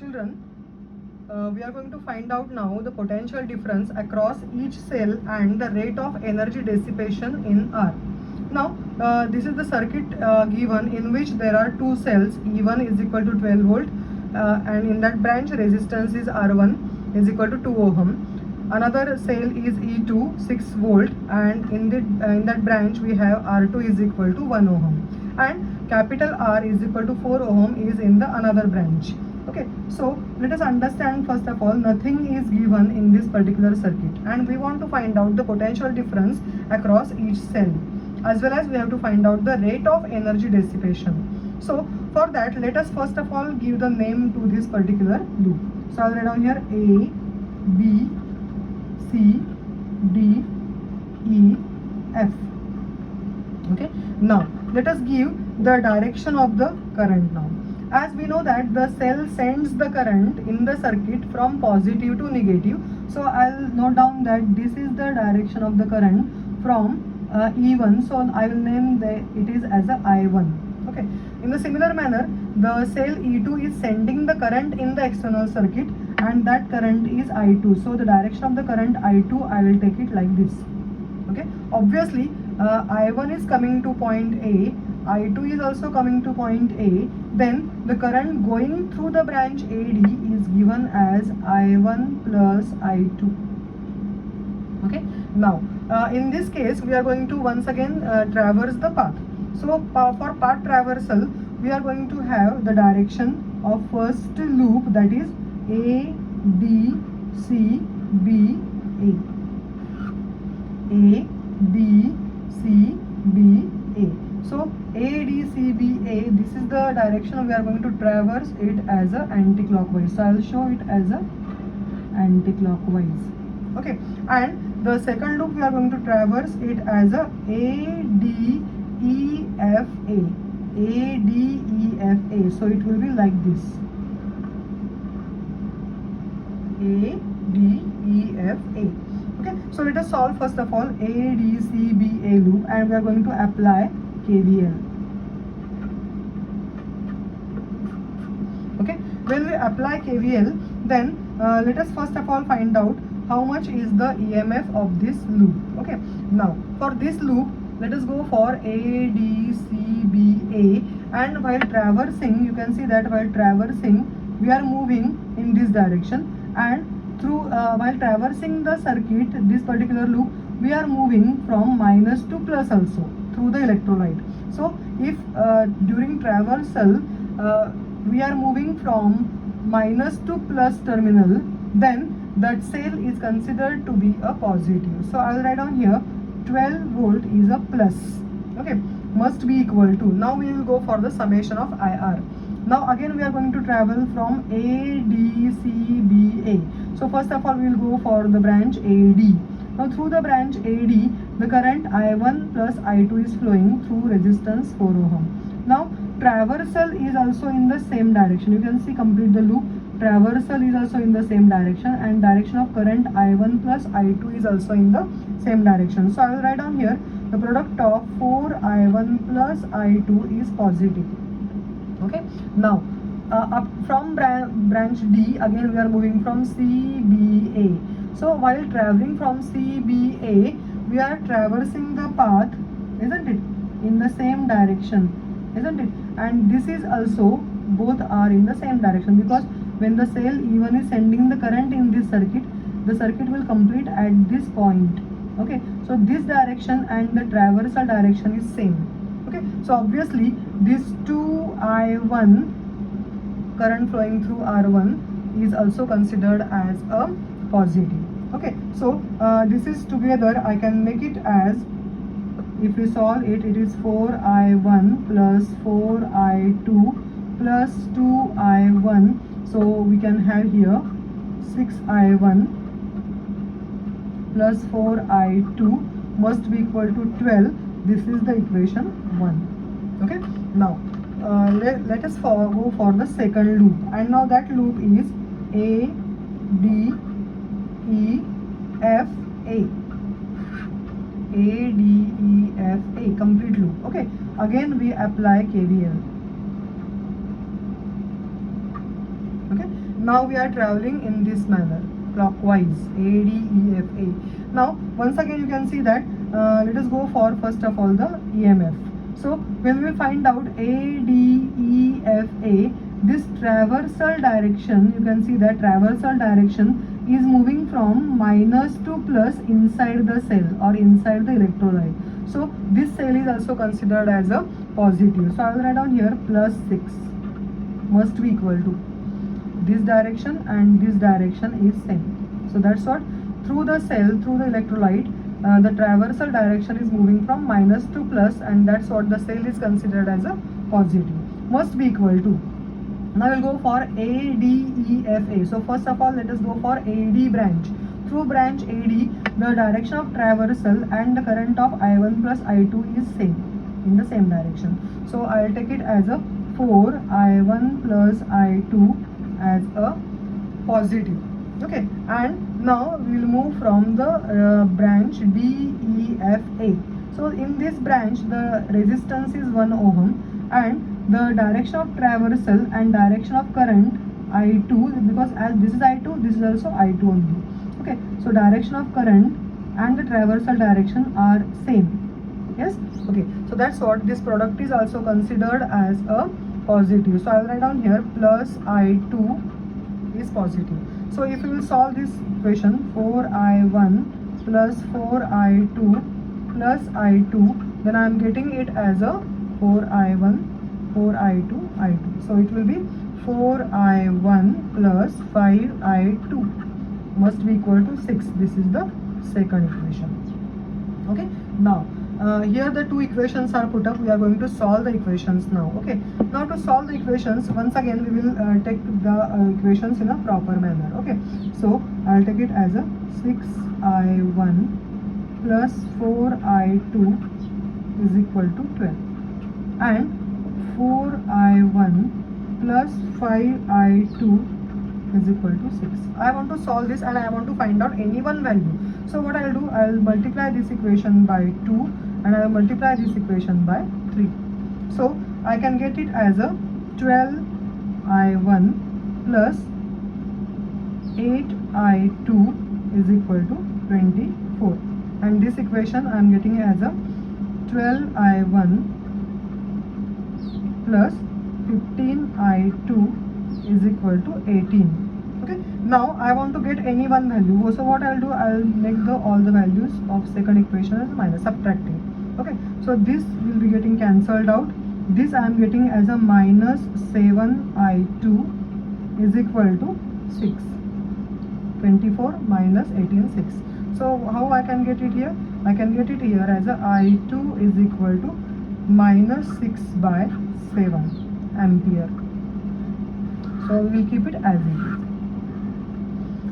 Children, we are going to find out now the potential difference across each cell and the rate of energy dissipation in R. Now, this is the circuit given in which there are two cells. E1 is equal to 12 volt and in that branch resistance is R1 is equal to 2 ohm. Another cell is E2 6 volt and in that branch we have R2 is equal to 1 ohm and capital R is equal to 4 ohm is in the another branch. Okay, so let us understand first of all, nothing is given in this particular circuit and we want to find out the potential difference across each cell, as well as we have to find out the rate of energy dissipation. So for that, let us first of all give the name to this particular loop. So I'll write down here A, B, C, D, E, F. Okay, now let us give the direction of the current now. As we know that the cell sends the current in the circuit from positive to negative, so I'll note down that this is the direction of the current from E1, so I will name it is as a I1. Okay, in the similar manner, the cell E2 is sending the current in the external circuit and that current is I2, so the direction of the current I2, I will take it like this. Okay, obviously I1 is coming to point A, I2 is also coming to point A, then the current going through the branch AD is given as I1 plus I2. Okay, now in this case we are going to once again traverse the path. So for path traversal we are going to have the direction of first loop, that is A, B, C, B, A. A, B, C, B, A. So A, D, C, B, A, this is the direction we are going to traverse it as a anti-clockwise. So I will show it as a anti-clockwise. Okay, and the second loop we are going to traverse it as a D, E, F, A. A, D, E, F, A. So it will be like this. A, D, E, F, A. Okay, so let us solve first of all A, D, C, B, A loop and we are going to apply KVL. Okay, when we apply KVL, then let us first of all find out how much is the EMF of this loop. Okay, now for this loop, let us go for A, D, C, B, A, and while traversing, you can see that while traversing, we are moving in this direction, and through while traversing the circuit, this particular loop, we are moving from minus to plus also through the electrolyte. So if during traversal we are moving from minus to plus terminal, then that cell is considered to be a positive. So I will write down here 12 volt is a plus. Okay, must be equal to. Now we will go for the summation of IR. Now again we are going to travel from A, D, C, B, A. So first of all we will go for the branch AD. Now through the branch AD, the current I1 plus I2 is flowing through resistance 4 ohm. Now traversal is also in the same direction. You can see complete the loop. Traversal is also in the same direction and direction of current I1 plus I2 is also in the same direction. So I will write down here the product of 4I1 plus I2 is positive. Okay, now up from branch D, again we are moving from CBA. So while traveling from CBA, we are traversing the path, isn't it, in the same direction, isn't it? And this is also, both are in the same direction, because when the cell E1 is sending the current in this circuit, the circuit will complete at this point. Okay, so this direction and the traversal direction is same. Okay, so obviously this 2I1 current flowing through R1 is also considered as a positive. Okay, so this is together, I can make it as, if we solve it, it is 4I1 plus 4I2 plus 2I1. So we can have here 6I1 plus 4I2 must be equal to 12. This is the equation 1. Okay, now let us go for the second loop, and now that loop is A, D, E, F, A. A, D, E, F, A, complete loop. Okay, again we apply KVL. Okay, now we are traveling in this manner, clockwise, A, D, E, F, A. Now once again you can see that let us go for first of all the EMF. So when we find out A, D, E, F, A, this traversal direction, you can see that traversal direction is moving from minus to plus inside the cell or inside the electrolyte. So this cell is also considered as a positive. So I will write down here plus 6 must be equal to this direction, and this direction is same. So that's what, through the cell, through the electrolyte, the traversal direction is moving from minus to plus, and that's what the cell is considered as a positive. Must be equal to. Now we'll go for A, D, E, F, A. So first of all, let us go for AD branch. Through branch AD, the direction of traversal and the current of I1 plus I2 is same, in the same direction. So I'll take it as a 4 I1 plus I2 as a positive. Okay, and now we'll move from the branch D, E, F, A. So in this branch, the resistance is 1 ohm, and the direction of traversal and direction of current I2, because as this is I2, this is also I2 only. Okay, so direction of current and the traversal direction are same. Yes, okay, so that's what this product is also considered as a positive. So I will write down here plus I2 is positive. So if you will solve this equation, 4I1 plus 4I2 plus I2, then I am getting it as a 4I1, 4I2, I2. So it will be 4I1 plus 5I2 must be equal to 6. This is the second equation. Okay, now here the two equations are put up. We are going to solve the equations now. Okay, now to solve the equations, once again we will take the equations in a proper manner. Okay, so I'll take it as a 6I1 plus 4I2 is equal to 12, and 4I1 plus 5I2 is equal to 6. I want to solve this and I want to find out any one value. So what I'll do, I'll multiply this equation by 2 and I'll multiply this equation by 3. So I can get it as a 12I1 plus 8I2 is equal to 24. And this equation I am getting as a 12I1 plus 15I2 is equal to 18. Okay, now I want to get any one value. So what I'll do, I'll make all the values of second equation as minus, subtracting. Okay, so this will be getting cancelled out. This I am getting as a minus 7I2 is equal to 6. 24 minus 18, 6. So how I can get it here? I can get it here as a I2 is equal to minus 6 by 7 ampere. So we will keep it as it is.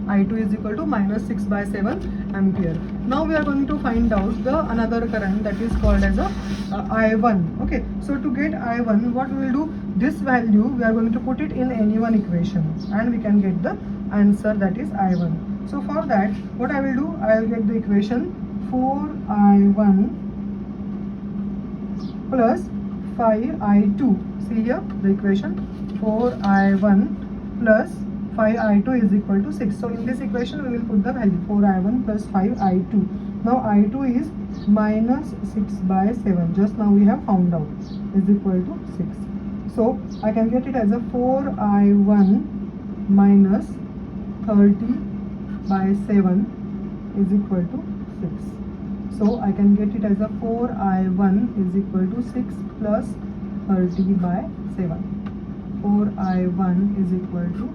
I2 is equal to minus 6 by 7 ampere. Now we are going to find out the another current that is called as a I1. Okay, so to get I1, what we will do, this value we are going to put it in any one equation and we can get the answer, that is I1. So for that, what I will do, I will get the equation 4I1 plus 5I2. See here the equation, 4I1 plus 5I2 is equal to 6. So in this equation we will put the value 4I1 plus 5I2. Now I2 is minus 6 by 7. Just now we have found out is equal to 6. So I can get it as a 4I1 minus 30 by 7 is equal to 6. So I can get it as a 4I1 is equal to 6 plus 30 by 7. 4I1 is equal to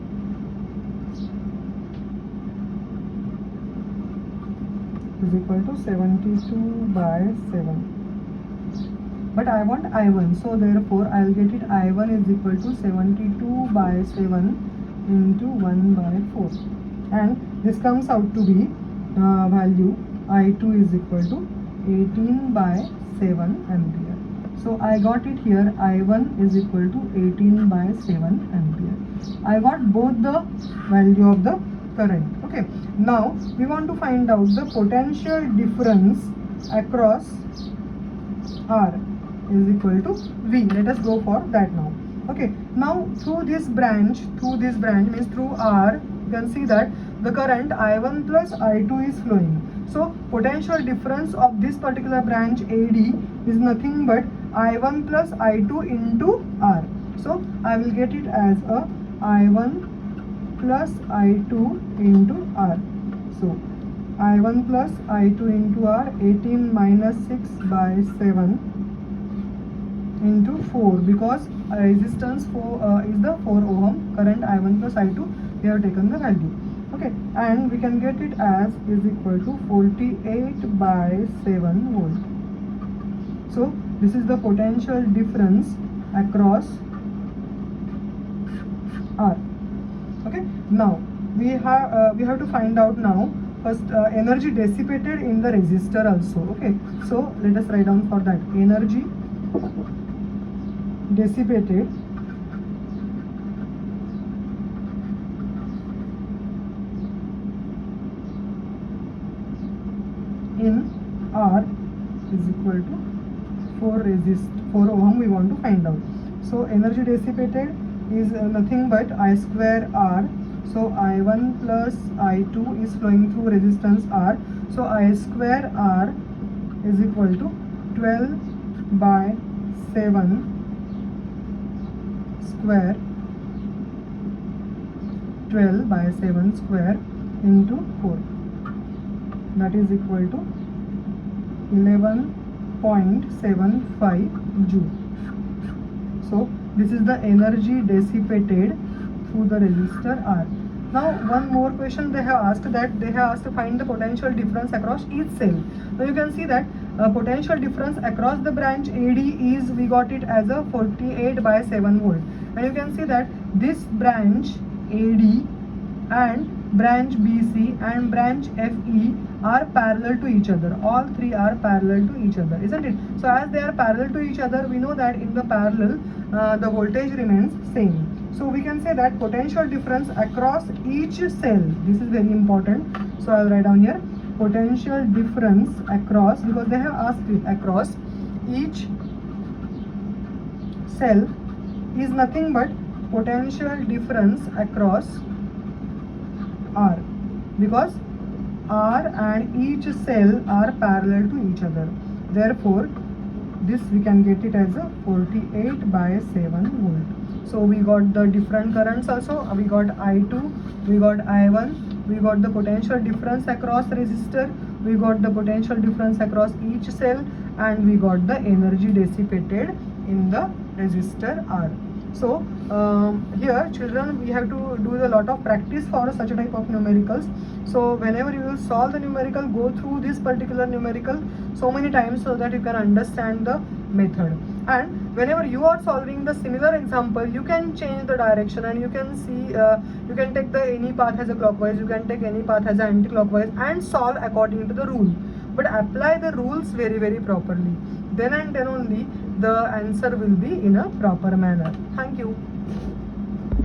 72 by 7. But I want I1, so therefore I will get it I1 is equal to 72 by 7 into 1 by 4. And this comes out to be value I2 is equal to 18 by 7 ampere. So I got it here, I1 is equal to 18 by 7 ampere. I got both the value of the current. Okay, now we want to find out the potential difference across R is equal to V. Let us go for that now. Okay, now through this branch means through R, you can see that the current I1 plus I2 is flowing. So potential difference of this particular branch AD is nothing but I1 plus I2 into R. So I will get it as a I1 plus I2 into R. So I1 plus I2 into R, 18 minus 6 by 7 into 4, because resistance is the 4 ohm. Current I1 plus I2, we have taken the value. Okay, and we can get it as is equal to 48 by 7 volt. So this is the potential difference across R. Okay, now we have to find out now first energy dissipated in the resistor also. Okay, so let us write down for that: energy dissipated in R is equal to 4 ohm we want to find out. So energy dissipated is nothing but I square R. So I1 plus I2 is flowing through resistance R. So I square R is equal to 12 by 7 square, 12 by 7 square into 4, that is equal to 11.75 joule. So this is the energy dissipated through the resistor R. Now one more question they have asked, that they have asked to find the potential difference across each cell. Now you can see that potential difference across the branch AD is, we got it as a 48 by 7 volt, and you can see that this branch AD and branch BC and branch FE are parallel to each other. All three are parallel to each other, isn't it? So as they are parallel to each other, we know that in the parallel the voltage remains same. So we can say that potential difference across each cell, this is very important. So I will write down here potential difference across, because they have asked it, across each cell is nothing but potential difference across R, because R and each cell are parallel to each other. Therefore this we can get it as a 48 by 7 volt. So we got the different currents also. We got I2, we got I1, we got the potential difference across resistor, we got the potential difference across each cell, and we got the energy dissipated in the resistor R. So here children, we have to do a lot of practice for such a type of numericals. So whenever you will solve the numerical, go through this particular numerical so many times so that you can understand the method. And whenever you are solving the similar example, you can change the direction, and you can see you can take the any path as a clockwise, you can take any path as an anti-clockwise, and solve according to the rule. But apply the rules very properly. Then and then only the answer will be in a proper manner. Thank you.